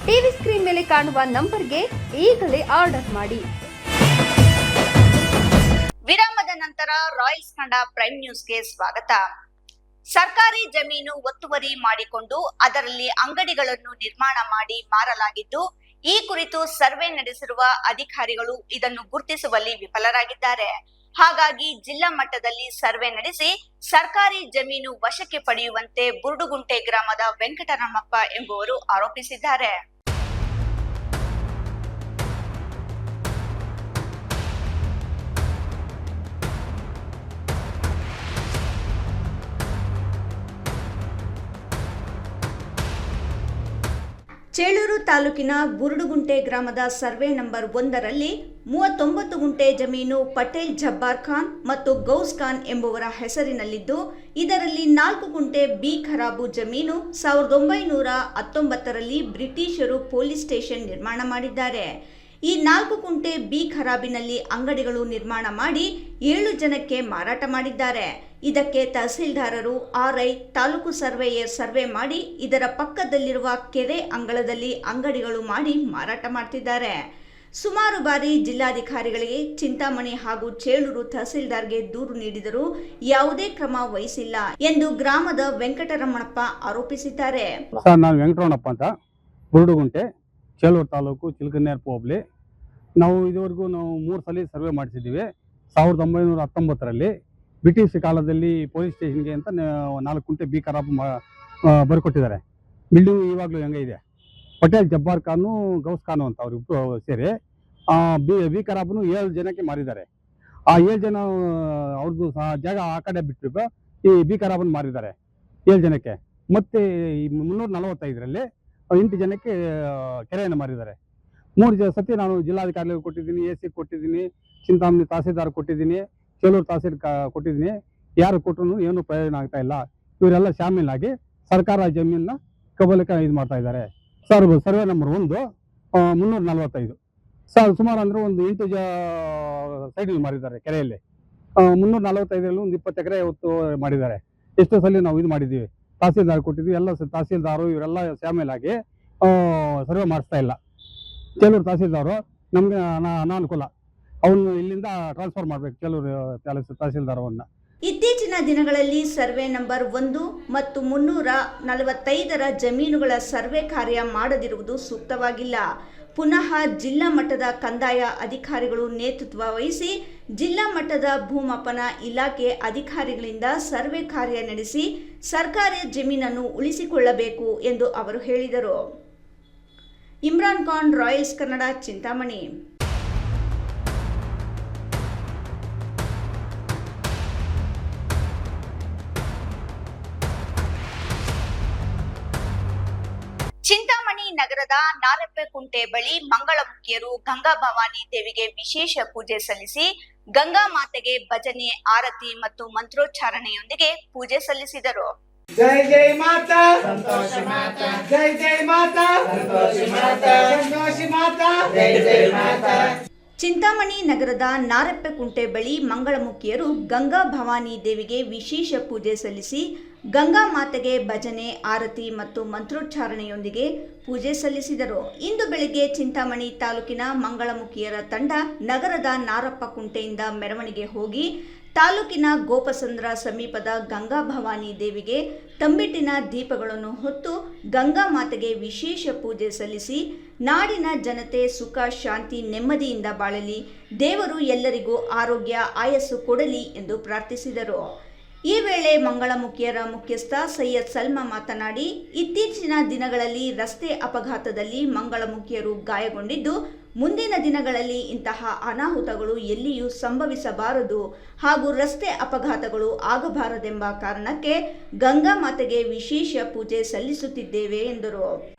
Speaker 5: ಟಿವಿ ಸ್ಕ್ರೀನ್ ಮೇಲೆ ಕಾಣುವ ನಂಬರ್ಗೆ ಈಗಲೇ ಆರ್ಡರ್ ಮಾಡಿ.
Speaker 1: ವಿರಾಮದ ನಂತರ ರಾಯಲ್ಸ್ ಕನ್ನಡ ಪ್ರೈಮ್ ನ್ಯೂಸ್ಗೆ ಸ್ವಾಗತ. ಸರ್ಕಾರಿ ಜಮೀನು ಒತ್ತುವರಿ ಮಾಡಿಕೊಂಡು ಅದರಲ್ಲಿ ಅಂಗಡಿಗಳನ್ನು ನಿರ್ಮಾಣ ಮಾಡಿ ಮಾರಲಾಗಿದ್ದು, ಈ ಕುರಿತು ಸರ್ವೆ ನಡೆಸಿರುವ ಅಧಿಕಾರಿಗಳು ಇದನ್ನು ಗುರುತಿಸುವಲ್ಲಿ ವಿಫಲರಾಗಿದ್ದಾರೆ. ಹಾಗಾಗಿ ಜಿಲ್ಲಾ ಮಟ್ಟದಲ್ಲಿ ಸರ್ವೆ ನಡೆಸಿ ಸರ್ಕಾರಿ ಜಮೀನು ವಶಕ್ಕೆ ಪಡೆಯುವಂತೆ ಬುರುಡುಗುಂಟೆ ಗ್ರಾಮದ ವೆಂಕಟರಮಪ್ಪ ಎಂಬುವರು ಆರೋಪಿಸಿದ್ದಾರೆ.
Speaker 2: ಚೇಳೂರು ತಾಲೂಕಿನ ಬುರುಡುಗುಂಟೆ ಗ್ರಾಮದ ಸರ್ವೆ ನಂಬರ್ 1ರಲ್ಲಿ 39 ಗುಂಟೆ ಜಮೀನು ಪಟೇಲ್ ಜಬ್ಬಾರ್ ಖಾನ್ ಮತ್ತು ಗೌಸ್ ಖಾನ್ ಎಂಬುವರ ಹೆಸರಿನಲ್ಲಿದ್ದು, ಇದರಲ್ಲಿ 4 ಗುಂಟೆ ಬಿ ಖರಾಬು ಜಮೀನು 1919ರಲ್ಲಿ ಬ್ರಿಟಿಷರು ಪೊಲೀಸ್ ಸ್ಟೇಷನ್ ನಿರ್ಮಾಣ ಮಾಡಿದ್ದಾರೆ. ಈ 4 ಗುಂಟೆ ಬಿ ಖರಾಬಿನಲ್ಲಿ ಅಂಗಡಿಗಳು ನಿರ್ಮಾಣ ಮಾಡಿ 7 ಜನಕ್ಕೆ ಮಾರಾಟ ಮಾಡಿದ್ದಾರೆ. ಇದಕ್ಕೆ ತಹಸೀಲ್ದಾರರು, ಆರ್ಐ, ತಾಲೂಕು ಸರ್ವೇಯರ್ ಸರ್ವೆ ಮಾಡಿ ಇದರ ಪಕ್ಕದಲ್ಲಿರುವ ಕೆರೆ ಅಂಗಳದಲ್ಲಿ ಅಂಗಡಿಗಳು ಮಾಡಿ ಮಾರಾಟ ಮಾಡ್ತಿದ್ದಾರೆ. ಸುಮಾರು ಬಾರಿ ಜಿಲ್ಲಾಧಿಕಾರಿಗಳಿಗೆ, ಚಿಂತಾಮಣಿ ಹಾಗೂ ಚೇಳೂರು ತಹಸೀಲ್ದಾರ್ಗೆ ದೂರು ನೀಡಿದರೂ ಯಾವುದೇ ಕ್ರಮ ವಹಿಸಿಲ್ಲ ಎಂದು ಗ್ರಾಮದ ವೆಂಕಟರಮಣಪ್ಪ ಆರೋಪಿಸಿದ್ದಾರೆ.
Speaker 6: ನಾನು ವೆಂಕಟರಮಣಪ್ಪ ಅಂತ, ಬುರುಡುಗುಂಟೆ, ಚೇಳೂರು ತಾಲೂಕು, ಚಿಲಕನ್ನೇರು ಹೋಬಳಿ. ನಾವು ಇದುವರೆಗೂ 3 ಸಲ ಸರ್ವೆ ಮಾಡಿಸಿದ್ದೀವಿ. 1919ರಲ್ಲಿ ಬ್ರಿಟಿಷ್ ಕಾಲದಲ್ಲಿ ಪೊಲೀಸ್ ಸ್ಟೇಷನ್ಗೆ ಅಂತ 4 ಗುಂಟೆ ಬಿ ಖರಾಬ್ ಬರ್ಕೊಟ್ಟಿದ್ದಾರೆ. ಬಿಲ್ಡಿಂಗ್ ಇವಾಗಲೂ ಹೆಂಗೆ ಇದೆ. ಪಟೇಲ್ ಜಬ್ಬಾರ್ ಖಾನು, ಗೌಸ್ ಖಾನು ಅಂತ ಅವರಿಬ್ಬರು ಸೇರಿ ಬಿ ಖರಾಬ್ನು 7 ಜನಕ್ಕೆ ಮಾರಿದ್ದಾರೆ. ಆ 7 ಜನ ಅವ್ರದ್ದು ಜಾಗ ಆ ಕಡೆ ಬಿಟ್ಟು ಈ ಬಿ ಖರಾಬನ್ನು ಮಾರಿದ್ದಾರೆ 7 ಜನಕ್ಕೆ. ಮತ್ತೆ 345ರಲ್ಲಿ 8 ಜನಕ್ಕೆ ಕೆರೆಯನ್ನು ಮಾರಿದ್ದಾರೆ. 3 ಸತಿ ನಾನು ಜಿಲ್ಲಾಧಿಕಾರಿಗಳಿಗೆ ಕೊಟ್ಟಿದ್ದೀನಿ, AC ಕೊಟ್ಟಿದ್ದೀನಿ, ಚಿಂತಾಮಣಿ ತಹಸೀಲ್ದಾರ್ ಕೊಟ್ಟಿದ್ದೀನಿ, ಚೇಳೂರು ತಹಸೀಲ್ ಕೊಟ್ಟಿದ್ದೀನಿ. ಯಾರು ಕೊಟ್ಟರು ಏನು ಪ್ರಯೋಜನ ಆಗ್ತಾ ಇಲ್ಲ. ಇವರೆಲ್ಲ ಶಾಮೀಲಾಗಿ ಸರ್ಕಾರ ಜಮೀನನ್ನ ಕಬಲಿಕೆ ಇದು ಮಾಡ್ತಾ ಇದ್ದಾರೆ. ಸರ್ವೆ ನಂಬರ್ 1 345 ಸುಮಾರು ಅಂದ್ರೆ ಒಂದು 8 ಸೈಡಲ್ಲಿ ಮಾರಿದ್ದಾರೆ. ಕೆರೆಯಲ್ಲಿ 345ರಲ್ಲಿ ಒಂದು 20 ಎಕರೆ ಹೊತ್ತು ಮಾಡಿದ್ದಾರೆ. ಎಷ್ಟೋ ಸಲ ನಾವು ಇದು ಮಾಡಿದ್ದೀವಿ, ತಹಸೀಲ್ದಾರ್ ಕೊಟ್ಟಿದ್ವಿ. ಎಲ್ಲ ತಹಸೀಲ್ದಾರು ಇವರೆಲ್ಲ ಶಾಮೀಲಾಗಿ ಸರ್ವೆ ಮಾಡಿಸ್ತಾ ಇಲ್ಲ. ಚೇಳೂರು ತಹಸೀಲ್ದಾರು ನಮಗೆ ಅನಾನುಕೂಲ, ಅವನು ಇಲ್ಲಿಂದ ಟ್ರಾನ್ಸ್ಫರ್ ಮಾಡಬೇಕು ಚೇಳೂರು ತಹಸೀಲ್ದಾರವನ್ನ.
Speaker 2: ಇತ್ತೀಚಿನ ದಿನಗಳಲ್ಲಿ ಸರ್ವೆ ನಂಬರ್ 1 ಮತ್ತು 345ರ ಜಮೀನುಗಳ ಸರ್ವೆ ಕಾರ್ಯ ಮಾಡದಿರುವುದು ಸೂಕ್ತವಾಗಿಲ್ಲ. ಪುನಃ ಜಿಲ್ಲಾ ಮಟ್ಟದ ಕಂದಾಯ ಅಧಿಕಾರಿಗಳು ನೇತೃತ್ವ ವಹಿಸಿ ಜಿಲ್ಲಾ ಮಟ್ಟದ ಭೂಮಾಪನ ಇಲಾಖೆ ಅಧಿಕಾರಿಗಳಿಂದ ಸರ್ವೆ ಕಾರ್ಯ ನಡೆಸಿ ಸರ್ಕಾರಿ ಜಮೀನನ್ನು ಉಳಿಸಿಕೊಳ್ಳಬೇಕು ಎಂದು ಅವರು ಹೇಳಿದರು. ಇಮ್ರಾನ್ ಖಾನ್, ರಾಯಲ್ಸ್ ಕನ್ನಡ, ಚಿಂತಾಮಣಿ.
Speaker 1: ಚಿಂತಾಮಣಿ ನಗರದ ನಾರಪ್ಪೆಕುಂಟೆ ಬಳಿ ಮಂಗಳಮುಖಿಯರು ಗಂಗಾ ಭವಾನಿ ದೇವಿಗೆ ವಿಶೇಷ ಪೂಜೆ ಸಲ್ಲಿಸಿ ಗಂಗಾ ಮಾತೆಗೆ ಭಜನೆ, ಆರತಿ ಮತ್ತು ಮಂತ್ರೋಚ್ಚಾರಣೆಯೊಂದಿಗೆ ಪೂಜೆ ಸಲ್ಲಿಸಿದರು.
Speaker 7: ಜೈ ಜೈ ಮಾತಾ ಸಂತೋಷಿ ಮಾತಾ, ಜೈ ಜೈ ಮಾತಾ ಸಂತೋಷಿ ಮಾತಾ, ಸಂತೋಷಿ ಮಾತಾ, ಜೈ ಜೈ ಮಾತಾ.
Speaker 2: ಚಿಂತಾಮಣಿ ನಗರದ ನಾರಪ್ಪೆಕುಂಟೆ ಬಳಿ ಮಂಗಳಮುಖಿಯರು ಗಂಗಾ ಭವಾನಿ ದೇವಿಗೆ ವಿಶೇಷ ಪೂಜೆ ಸಲ್ಲಿಸಿ ಗಂಗಾ ಮಾತೆಗೆ ಭಜನೆ, ಆರತಿ ಮತ್ತು ಮಂತ್ರೋಚ್ಚಾರಣೆಯೊಂದಿಗೆ ಪೂಜೆ ಸಲ್ಲಿಸಿದರು. ಇಂದು ಬೆಳಿಗ್ಗೆ ಚಿಂತಾಮಣಿ ತಾಲೂಕಿನ ಮಂಗಳಮುಖಿಯರ ತಂಡ ನಗರದ ನಾರಪ್ಪ ಕುಂಟೆಯಿಂದ ಮೆರವಣಿಗೆ ಹೋಗಿ ತಾಲೂಕಿನ ಗೋಪಸಂದ್ರ ಸಮೀಪದ ಗಂಗಾ ಭವಾನಿ ದೇವಿಗೆ ತಂಬಿಟ್ಟಿನ ದೀಪಗಳನ್ನು ಹೊತ್ತು ಗಂಗಾ ಮಾತೆಗೆ ವಿಶೇಷ ಪೂಜೆ ಸಲ್ಲಿಸಿ ನಾಡಿನ ಜನತೆ ಸುಖ ಶಾಂತಿ ನೆಮ್ಮದಿಯಿಂದ ಬಾಳಲಿ, ದೇವರು ಎಲ್ಲರಿಗೂ ಆರೋಗ್ಯ ಆಯಸ್ಸು ಕೊಡಲಿ ಎಂದು ಪ್ರಾರ್ಥಿಸಿದರು. ಈ ವೇಳೆ ಮಂಗಳಮುಖಿಯರ ಮುಖ್ಯಸ್ಥ ಸೈಯದ್ ಸಲ್ಮಾ ಮಾತನಾಡಿ, ಇತ್ತೀಚಿನ ದಿನಗಳಲ್ಲಿ ರಸ್ತೆ ಅಪಘಾತದಲ್ಲಿ ಮಂಗಳಮುಖಿಯರು ಗಾಯಗೊಂಡಿದ್ದು, ಮುಂದಿನ ದಿನಗಳಲ್ಲಿ ಇಂತಹ ಅನಾಹುತಗಳು ಎಲ್ಲಿಯೂ ಸಂಭವಿಸಬಾರದು ಹಾಗೂ ರಸ್ತೆ ಅಪಘಾತಗಳು ಆಗಬಾರದೆಂಬ ಕಾರಣಕ್ಕೆ ಗಂಗಾ ಮಾತೆಗೆ ವಿಶೇಷ ಪೂಜೆ ಸಲ್ಲಿಸುತ್ತಿದ್ದೇವೆ ಎಂದರು.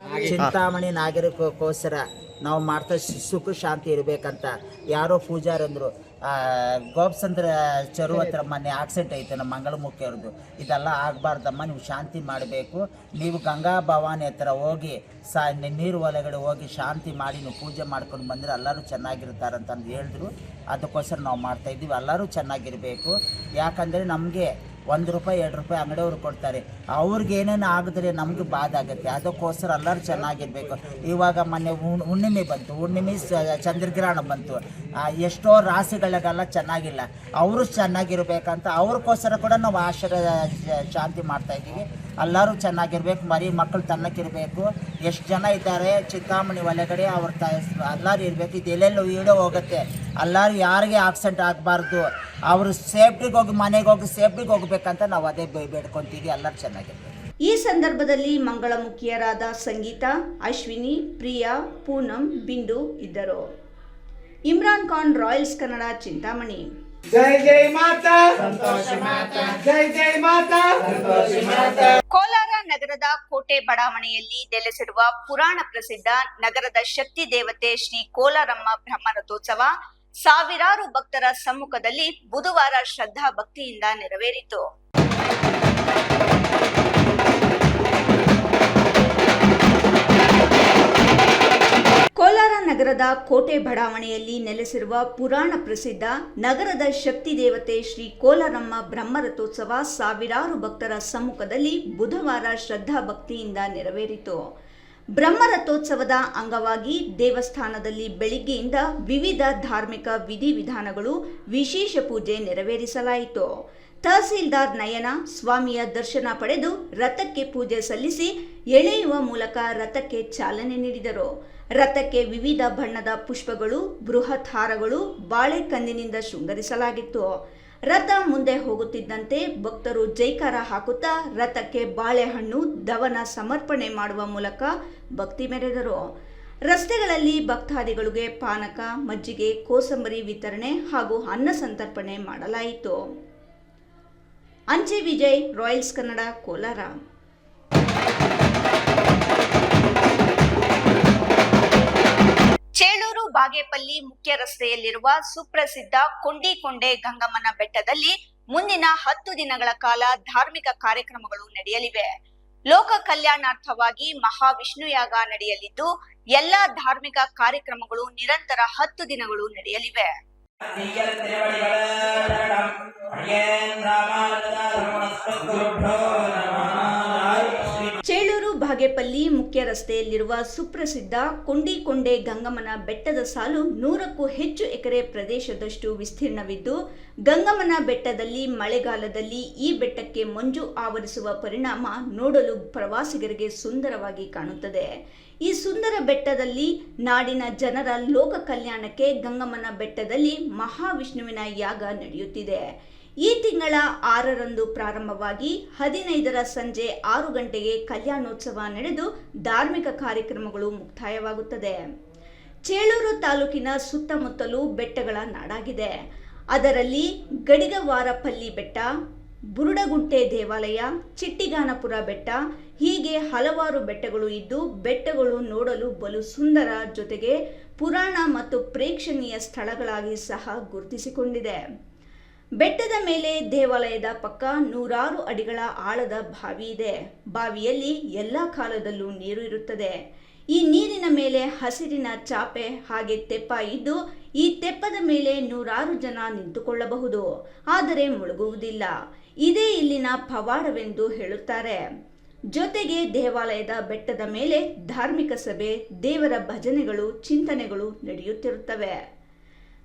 Speaker 8: ಚಿಂತಾಮಣಿ ನಾಗರಿಕಕ್ಕೋಸ್ಕರ ನಾವು ಮಾಡ್ತಾ ಸುಖ ಶಾಂತಿ ಇರಬೇಕಂತ ಯಾರೋ ಪೂಜಾರಂದರು ಗೋಪಸಂದ್ರ ಚರು ಹತ್ರ ಮೊನ್ನೆ ಆಕ್ಸಿಡೆಂಟ್ ಐತೆ ನಮ್ಮ ಮಂಗಳಮುಖಿಯವ್ರದ್ದು. ಇದೆಲ್ಲ ಆಗಬಾರ್ದಮ್ಮ, ನೀವು ಶಾಂತಿ ಮಾಡಬೇಕು, ನೀವು ಗಂಗಾ ಭವಾನಿ ಹತ್ರ ಹೋಗಿ ನೀರು ಒಳಗಡೆ ಹೋಗಿ ಶಾಂತಿ ಮಾಡಿ ನೀವು ಪೂಜೆ ಮಾಡ್ಕೊಂಡು ಬಂದರೆ ಎಲ್ಲರೂ ಚೆನ್ನಾಗಿರ್ತಾರಂತಂದು ಹೇಳಿದ್ರು. ಅದಕ್ಕೋಸ್ಕರ ನಾವು ಮಾಡ್ತಾಯಿದ್ದೀವಿ. ಎಲ್ಲರೂ ಚೆನ್ನಾಗಿರಬೇಕು. ಯಾಕಂದರೆ ನಮಗೆ ₹1 ₹2 ಅಂಗಡಿಯವ್ರು ಕೊಡ್ತಾರೆ, ಅವ್ರಿಗೆ ಏನೇನು ಆಗಿದ್ರೆ ನಮ್ಗೆ ಬಾಧೆ ಆಗುತ್ತೆ. ಅದಕ್ಕೋಸ್ಕರ ಎಲ್ಲರೂ ಚೆನ್ನಾಗಿರಬೇಕು. ಇವಾಗ ಮೊನ್ನೆ ಹುಣ್ಣಿಮೆ ಬಂತು, ಹುಣ್ಣಿಮೆ ಚಂದ್ರಗ್ರಹಣ ಬಂತು, ಎಷ್ಟೋ ರಾಶಿಗಳಿಗೆಲ್ಲ ಚೆನ್ನಾಗಿಲ್ಲ, ಅವರು ಚೆನ್ನಾಗಿರ್ಬೇಕಂತ ಅವ್ರಿಗೋಸ್ಕರ ಕೂಡ ನಾವು ಶಾಂತಿ ಮಾಡ್ತಾಯಿದ್ದೀವಿ. ಎಲ್ಲರೂ ಚೆನ್ನಾಗಿರ್ಬೇಕು, ಮರಿ ಮಕ್ಕಳು ತನ್ನಕ್ಕಿರಬೇಕು. ಎಷ್ಟು ಜನ ಇದ್ದಾರೆ ಚಿಂತಾಮಣಿ ಒಳಗಡೆ ಅವ್ರ ಎಲ್ಲರೂ ಇರಬೇಕು. ಇದು ಎಲ್ಲೆಲ್ಲೂ ಈಡೋ ಹೋಗುತ್ತೆ. ಎಲ್ಲರೂ ಯಾರಿಗೆ ಆಕ್ಸಿಡೆಂಟ್ ಆಗಬಾರ್ದು, ಅವರು ಸೇಫ್ಟಿಗೆ ಹೋಗಿ ಮನೆಗೆ ಹೋಗಿ ಸೇಫ್ಟಿಗೆ ಹೋಗ್ಬೇಕಂತ ನಾವು ಅದೇ ಬೇಡ್ಕೊತೀವಿ. ಎಲ್ಲರೂ ಚೆನ್ನಾಗಿರ್ಬೇಕು.
Speaker 2: ಈ ಸಂದರ್ಭದಲ್ಲಿ ಮಂಗಳಮುಖಿಯರಾದ ಸಂಗೀತ, ಅಶ್ವಿನಿ, ಪ್ರಿಯಾ, ಪೂನಂ, ಬಿಂದು ಇದ್ದರು. ಇಮ್ರಾನ್ ಖಾನ್, ರಾಯಲ್ಸ್ ಕನ್ನಡ, ಚಿಂತಾಮಣಿ.
Speaker 7: ಜೈ ಜೈ ಮಾತಾ ಸಂತೋಷಿ ಮಾತಾ, ಜೈ ಜೈ ಮಾತಾ ಸಂತೋಷಿ ಮಾತಾ.
Speaker 1: ಕೋಲಾರ ನಗರದ ಕೋಟೆ ಬಡಾವಣೆಯಲ್ಲಿ ನೆಲೆಸಿರುವ ಪುರಾಣ ಪ್ರಸಿದ್ಧ ನಗರದ ಶಕ್ತಿ ದೇವತೆ ಶ್ರೀ ಕೋಲಾರಮ್ಮ ಬ್ರಹ್ಮರಥೋತ್ಸವ ಸಾವಿರಾರು ಭಕ್ತರ ಸಮ್ಮುಖದಲ್ಲಿ ಬುಧವಾರ ಶ್ರದ್ಧಾ ಭಕ್ತಿಯಿಂದ ನೆರವೇರಿತು. ಕೋಲಾರ ನಗರದ ಕೋಟೆ ಬಡಾವಣೆಯಲ್ಲಿ ನೆಲೆಸಿರುವ ಪುರಾಣ ಪ್ರಸಿದ್ಧ ನಗರದ ಶಕ್ತಿ ದೇವತೆ ಶ್ರೀ ಕೋಲಾರಮ್ಮ ಬ್ರಹ್ಮರಥೋತ್ಸವ ಸಾವಿರಾರು ಭಕ್ತರ ಸಮ್ಮುಖದಲ್ಲಿ ಬುಧವಾರ ಶ್ರದ್ಧಾ ಭಕ್ತಿಯಿಂದ ನೆರವೇರಿತು. ಬ್ರಹ್ಮರಥೋತ್ಸವದ ಅಂಗವಾಗಿ ದೇವಸ್ಥಾನದಲ್ಲಿ ಬೆಳಿಗ್ಗೆಯಿಂದ ವಿವಿಧ ಧಾರ್ಮಿಕ ವಿಧಿವಿಧಾನಗಳು, ವಿಶೇಷ ಪೂಜೆ ನೆರವೇರಿಸಲಾಯಿತು. ತಹಸೀಲ್ದಾರ್ ನಯನ ಸ್ವಾಮಿಯ ದರ್ಶನ ಪಡೆದು ರಥಕ್ಕೆ ಪೂಜೆ ಸಲ್ಲಿಸಿ ಎಳೆಯುವ ಮೂಲಕ ರಥಕ್ಕೆ ಚಾಲನೆ ನೀಡಿದರು. ರಥಕ್ಕೆ ವಿವಿಧ ಬಣ್ಣದ ಪುಷ್ಪಗಳು, ಬೃಹತ್ ಹಾರಗಳು, ಬಾಳೆಕಂದಿನಿಂದ ಶೃಂಗರಿಸಲಾಗಿತ್ತು. ರಥ ಮುಂದೆ ಹೋಗುತ್ತಿದ್ದಂತೆ ಭಕ್ತರು ಜೈಕಾರ ಹಾಕುತ್ತಾ ರಥಕ್ಕೆ ಬಾಳೆಹಣ್ಣು, ದವನ ಸಮರ್ಪಣೆ ಮಾಡುವ ಮೂಲಕ ಭಕ್ತಿ ಮೆರೆದರು. ರಸ್ತೆಗಳಲ್ಲಿ ಭಕ್ತಾದಿಗಳಿಗೆ ಪಾನಕ, ಮಜ್ಜಿಗೆ, ಕೋಸಂಬರಿ ವಿತರಣೆ ಹಾಗೂ ಅನ್ನ ಸಂತರ್ಪಣೆ ಮಾಡಲಾಯಿತು. ಅಂಚೆ ವಿಜಯ್, ರಾಯಲ್ಸ್ ಕನ್ನಡ, ಕೋಲಾರ. ಚೇಳೂರು ಬಾಗೇಪಲ್ಲಿ ಮುಖ್ಯ ರಸ್ತೆಯಲ್ಲಿರುವ ಸುಪ್ರಸಿದ್ಧ ಕೊಂಡಿಕೊಂಡೆ ಗಂಗಮ್ಮನ ಬೆಟ್ಟದಲ್ಲಿ ಮುಂದಿನ 10 ದಿನಗಳ ಕಾಲ ಧಾರ್ಮಿಕ ಕಾರ್ಯಕ್ರಮಗಳು ನಡೆಯಲಿವೆ. ಲೋಕ ಕಲ್ಯಾಣಾರ್ಥವಾಗಿ ಮಹಾವಿಷ್ಣು ಯಾಗ ನಡೆಯಲಿದ್ದು, ಎಲ್ಲಾ ಧಾರ್ಮಿಕ ಕಾರ್ಯಕ್ರಮಗಳು ನಿರಂತರ 10 ದಿನಗಳು ನಡೆಯಲಿವೆ.
Speaker 2: ಚೇಳೂರು ಬಾಗೇಪಲ್ಲಿ ಮುಖ್ಯ ರಸ್ತೆಯಲ್ಲಿರುವ ಸುಪ್ರಸಿದ್ಧ ಕೊಂಡಿಕೊಂಡೆ ಗಂಗಮ್ಮನ ಬೆಟ್ಟದ ಸಾಲು 100ಕ್ಕೂ ಹೆಚ್ಚು ಎಕರೆ ಪ್ರದೇಶದಷ್ಟು ವಿಸ್ತೀರ್ಣವಿದ್ದು, ಗಂಗಮ್ಮನ ಬೆಟ್ಟದಲ್ಲಿ ಮಳೆಗಾಲದಲ್ಲಿ ಈ ಬೆಟ್ಟಕ್ಕೆ ಮಂಜು ಆವರಿಸುವ ಪರಿಣಾಮ ನೋಡಲು ಪ್ರವಾಸಿಗರಿಗೆ ಸುಂದರವಾಗಿ ಕಾಣುತ್ತದೆ. ಈ ಸುಂದರ ಬೆಟ್ಟದಲ್ಲಿ ನಾಡಿನ ಜನರ ಲೋಕ ಕಲ್ಯಾಣಕ್ಕೆ ಗಂಗಮ್ಮನ ಬೆಟ್ಟದಲ್ಲಿ ಮಹಾವಿಷ್ಣುವಿನ ಯಾಗ ನಡೆಯುತ್ತಿದೆ. ಈ ತಿಂಗಳ 6ರಂದು ಪ್ರಾರಂಭವಾಗಿ 15ರ ಸಂಜೆ 6 ಗಂಟೆಗೆ ಕಲ್ಯಾಣೋತ್ಸವ ನಡೆದು ಧಾರ್ಮಿಕ ಕಾರ್ಯಕ್ರಮಗಳು ಮುಕ್ತಾಯವಾಗುತ್ತದೆ. ಚೇಳೂರು ತಾಲೂಕಿನ ಸುತ್ತಮುತ್ತಲೂ ಬೆಟ್ಟಗಳ ನಾಡಾಗಿದೆ. ಅದರಲ್ಲಿ ಗಡಿಗವಾರಪಲ್ಲಿ ಬೆಟ್ಟ, ಬುರುಡಗುಂಟೆ ದೇವಾಲಯ, ಚಿಟ್ಟಿಗಾನಪುರ ಬೆಟ್ಟ ಹೀಗೆ ಹಲವಾರು ಬೆಟ್ಟಗಳು ಇದ್ದು, ಬೆಟ್ಟಗಳು ನೋಡಲು ಬಲು ಸುಂದರ, ಜೊತೆಗೆ ಪುರಾಣ ಮತ್ತು ಪ್ರೇಕ್ಷಣೀಯ ಸ್ಥಳಗಳಾಗಿ ಸಹ ಗುರುತಿಸಿಕೊಂಡಿದೆ. ಬೆಟ್ಟದ ಮೇಲೆ ದೇವಾಲಯದ ಪಕ್ಕ 100 ಅಡಿಗಳ ಆಳದ ಬಾವಿ ಇದೆ. ಬಾವಿಯಲ್ಲಿ ಎಲ್ಲ ಕಾಲದಲ್ಲೂ ನೀರು ಇರುತ್ತದೆ. ಈ ನೀರಿನ ಮೇಲೆ ಹಸಿರಿನ ಚಾಪೆ ಹಾಗೆ ತೆಪ್ಪ ಇದ್ದು, ಈ ತೆಪ್ಪದ ಮೇಲೆ 100 ಜನ ನಿಂತುಕೊಳ್ಳಬಹುದು, ಆದರೆ ಮುಳುಗುವುದಿಲ್ಲ. ಇದೇ ಇಲ್ಲಿನ ಪವಾಡವೆಂದು ಹೇಳುತ್ತಾರೆ. ಜೊತೆಗೆ ದೇವಾಲಯದ ಬೆಟ್ಟದ ಮೇಲೆ ಧಾರ್ಮಿಕ ಸಭೆ, ದೇವರ ಭಜನೆಗಳು, ಚಿಂತನೆಗಳು ನಡೆಯುತ್ತಿರುತ್ತವೆ.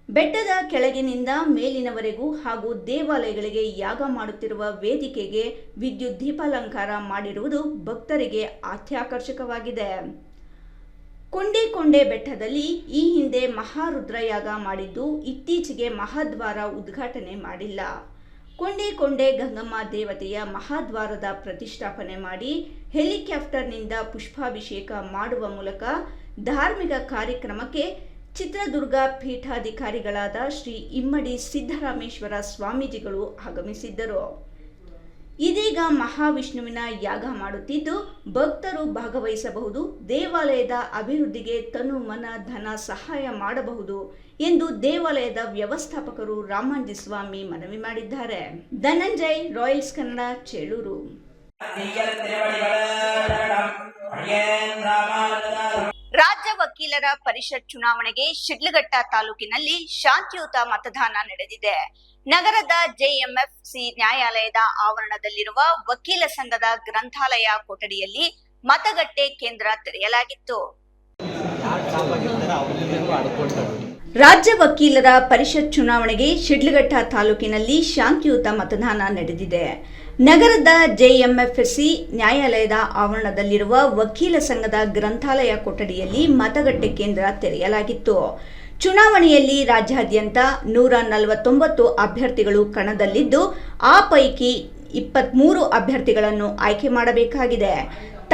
Speaker 2: ಬೆಟ್ಟದ ಕೆಳಗಿನಿಂದ ಮೇಲಿನವರೆಗೂ ಹಾಗೂ ದೇವಾಲಯಗಳಿಗೆ ಯಾಗ ಮಾಡುತ್ತಿರುವ ವೇದಿಕೆಗೆ ವಿದ್ಯುತ್ ದೀಪಾಲಂಕಾರ ಮಾಡಿರುವುದು ಭಕ್ತರಿಗೆ ಅತ್ಯಾಕರ್ಷಕವಾಗಿದೆ. ಕೊಂಡೆ ಬೆಟ್ಟದಲ್ಲಿ ಈ ಹಿಂದೆ ಮಹಾರುದ್ರ ಯಾಗ ಮಾಡಿದ್ದು, ಇತ್ತೀಚೆಗೆ ಮಹಾದ್ವಾರ ಉದ್ಘಾಟನೆ ಮಾಡಿಲ್ಲ. ಕೊಂಡೆ ಗಂಗಮ್ಮ ದೇವತೆಯ ಮಹಾದ್ವಾರದ ಪ್ರತಿಷ್ಠಾಪನೆ ಮಾಡಿ ಹೆಲಿಕಾಪ್ಟರ್ನಿಂದ ಪುಷ್ಪಾಭಿಷೇಕ ಮಾಡುವ ಮೂಲಕ ಧಾರ್ಮಿಕ ಕಾರ್ಯಕ್ರಮಕ್ಕೆ ಚಿತ್ರದುರ್ಗ ಪೀಠಾಧಿಕಾರಿಗಳಾದ ಶ್ರೀ ಇಮ್ಮಡಿ ಸಿದ್ದರಾಮೇಶ್ವರ ಸ್ವಾಮೀಜಿಗಳು ಆಗಮಿಸಿದ್ದರು. ಇದೀಗ ಮಹಾವಿಷ್ಣುವಿನ ಯಾಗ ಮಾಡುತ್ತಿದ್ದು, ಭಕ್ತರು ಭಾಗವಹಿಸಬಹುದು, ದೇವಾಲಯದ ಅಭಿವೃದ್ಧಿಗೆ ತನು ಮನ ಧನ ಸಹಾಯ ಮಾಡಬಹುದು ಎಂದು ದೇವಾಲಯದ ವ್ಯವಸ್ಥಾಪಕರು ರಾಮಾಂಜಿ ಸ್ವಾಮಿ ಮನವಿ ಮಾಡಿದ್ದಾರೆ. ಧನಂಜಯ್, ರಾಯಲ್ಸ್ ಕನ್ನಡ, ಚೇಳೂರು.
Speaker 1: ರಾಜ್ಯ ವಕೀಲರ ಪರಿಷತ್ ಚುನಾವಣೆಗೆ ಶಿಡ್ಲಘಟ್ಟ ತಾಲೂಕಿನಲ್ಲಿ ಶಾಂತಿಯುತ ಮತದಾನ ನಡೆದಿದೆ. ನಗರದ ಜೆಎಂಎಫ್ಸಿ ನ್ಯಾಯಾಲಯದ ಆವರಣದಲ್ಲಿರುವ ವಕೀಲ ಸಂಘದ ಗ್ರಂಥಾಲಯ ಕೊಠಡಿಯಲ್ಲಿ ಮತಗಟ್ಟೆ ಕೇಂದ್ರ ತೆರೆಯಲಾಗಿತ್ತು.
Speaker 2: ರಾಜ್ಯ ವಕೀಲರ ಪರಿಷತ್ ಚುನಾವಣೆಗೆ ಶಿಡ್ಲಘಟ್ಟ ತಾಲೂಕಿನಲ್ಲಿ ಶಾಂತಿಯುತ ಮತದಾನ ನಡೆದಿದೆ. ನಗರದ ಜೆಎಂಎಫ್ಸಿ ನ್ಯಾಯಾಲಯದ ಆವರಣದಲ್ಲಿರುವ ವಕೀಲ ಸಂಘದ ಗ್ರಂಥಾಲಯ ಕೊಠಡಿಯಲ್ಲಿ ಮತಗಟ್ಟೆ ಕೇಂದ್ರ ತೆರೆಯಲಾಗಿತ್ತು. ಚುನಾವಣೆಯಲ್ಲಿ ರಾಜ್ಯಾದ್ಯಂತ 149 ಅಭ್ಯರ್ಥಿಗಳು ಕಣದಲ್ಲಿದ್ದು, ಆ ಪೈಕಿ 23 ಅಭ್ಯರ್ಥಿಗಳನ್ನು ಆಯ್ಕೆ ಮಾಡಬೇಕಾಗಿದೆ.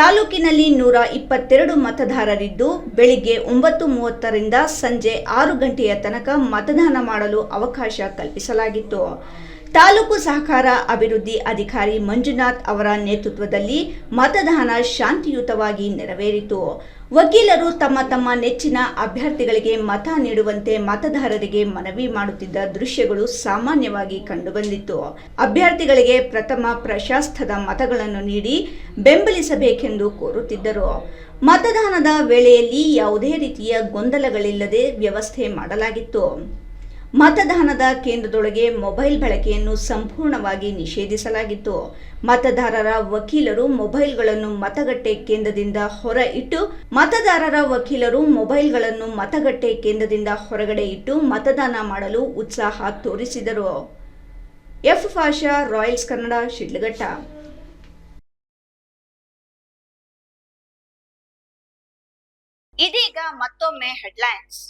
Speaker 2: ತಾಲೂಕಿನಲ್ಲಿ 122 ಮತದಾರರಿದ್ದು, ಬೆಳಿಗ್ಗೆ 9:30ರಿಂದ ಸಂಜೆ 6 ಗಂಟೆಯ ತನಕ ಮತದಾನ ಮಾಡಲು ಅವಕಾಶ ಕಲ್ಪಿಸಲಾಗಿತ್ತು. ತಾಲೂಕು ಸಹಕಾರ ಅಭಿವೃದ್ಧಿ ಅಧಿಕಾರಿ ಮಂಜುನಾಥ್ ಅವರ ನೇತೃತ್ವದಲ್ಲಿ ಮತದಾನ ಶಾಂತಿಯುತವಾಗಿ ನೆರವೇರಿತು. ವಕೀಲರು ತಮ್ಮ ನೆಚ್ಚಿನ ಅಭ್ಯರ್ಥಿಗಳಿಗೆ ಮತ ನೀಡುವಂತೆ ಮತದಾರರಿಗೆ ಮನವಿ ಮಾಡುತ್ತಿದ್ದ ದೃಶ್ಯಗಳು ಸಾಮಾನ್ಯವಾಗಿ ಕಂಡುಬಂದಿತ್ತು. ಅಭ್ಯರ್ಥಿಗಳಿಗೆ ಪ್ರಥಮ ಪ್ರಶಸ್ತ್ಯದ ಮತಗಳನ್ನು ನೀಡಿ ಬೆಂಬಲಿಸಬೇಕೆಂದು ಕೋರುತ್ತಿದ್ದರು. ಮತದಾನದ ವೇಳೆಯಲ್ಲಿ ಯಾವುದೇ ರೀತಿಯ ಗೊಂದಲಗಳಿಲ್ಲದೆ ವ್ಯವಸ್ಥೆ ಮಾಡಲಾಗಿತ್ತು. ಮತದಾನದ ಕೇಂದ್ರದೊಳಗೆ ಮೊಬೈಲ್ ಬಳಕೆಯನ್ನು ಸಂಪೂರ್ಣವಾಗಿ ನಿಷೇಧಿಸಲಾಗಿತ್ತು. ಮತದಾರರ ವಕೀಲರು ಮೊಬೈಲ್ಗಳನ್ನು ಮತಗಟ್ಟೆ ಕೇಂದ್ರದಿಂದ ಹೊರಗಡೆ ಇಟ್ಟು ಮತದಾನ ಮಾಡಲು ಉತ್ಸಾಹ ತೋರಿಸಿದರು. F Pasha, Royals Kannada, Sidlaghatta.
Speaker 1: ಇದೀಗ ಮತ್ತೊಮ್ಮೆ ಹೆಡ್ಲೈನ್ಸ್.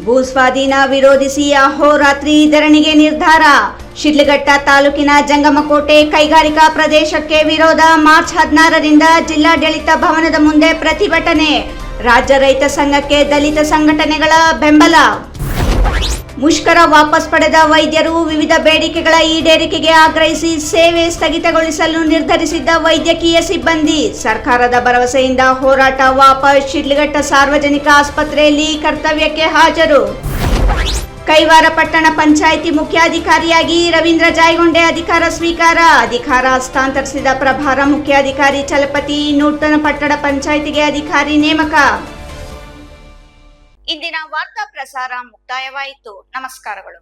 Speaker 2: ಭೂಸ್ವಾಧೀನ ವಿರೋಧಿಸಿ ಅಹೋರಾತ್ರಿ ಧರಣಿಗೆ ನಿರ್ಧಾರ. ಶಿಡ್ಲಘಟ್ಟ ತಾಲೂಕಿನ ಜಂಗಮಕೋಟೆ ಕೈಗಾರಿಕಾ ಪ್ರದೇಶಕ್ಕೆ ವಿರೋಧ. ಮಾರ್ಚ್ 16ರಿಂದ ಜಿಲ್ಲಾಡಳಿತ ಭವನದ ಮುಂದೆ ಪ್ರತಿಭಟನೆ. ರಾಜ್ಯ ರೈತ ಸಂಘಕ್ಕೆ ದಲಿತ ಸಂಘಟನೆಗಳ ಬೆಂಬಲ. ಮುಷ್ಕರ ವಾಪಸ್ ಪಡೆದ ವೈದ್ಯರು. ವಿವಿಧ ಬೇಡಿಕೆಗಳ ಈಡೇರಿಕೆಗೆ ಆಗ್ರಹಿಸಿ ಸೇವೆ ಸ್ಥಗಿತಗೊಳಿಸಲು ನಿರ್ಧರಿಸಿದ್ದ ವೈದ್ಯಕೀಯ ಸಿಬ್ಬಂದಿ. ಸರ್ಕಾರದ ಭರವಸೆಯಿಂದ ಹೋರಾಟ ವಾಪಸ್. ಶಿಡ್ಲಘಟ್ಟ ಸಾರ್ವಜನಿಕ ಆಸ್ಪತ್ರೆಯಲ್ಲಿ ಕರ್ತವ್ಯಕ್ಕೆ ಹಾಜರು. ಕೈವಾರ ಪಟ್ಟಣ ಪಂಚಾಯಿತಿ ಮುಖ್ಯಾಧಿಕಾರಿಯಾಗಿ ರವೀಂದ್ರ ಜಾಯಗೊಂಡೆ ಅಧಿಕಾರ ಸ್ವೀಕಾರ. ಅಧಿಕಾರ ಹಸ್ತಾಂತರಿಸಿದ ಪ್ರಭಾರ ಮುಖ್ಯಾಧಿಕಾರಿ ಚಲಪತಿ. ನೂತನ ಪಟ್ಟಣ ಪಂಚಾಯಿತಿಗೆ ಅಧಿಕಾರಿ ನೇಮಕ.
Speaker 1: ಇಂದಿನ ವಾರ್ತಾ ಪ್ರಸಾರ ಮುಕ್ತಾಯವಾಯಿತು. ನಮಸ್ಕಾರಗಳು.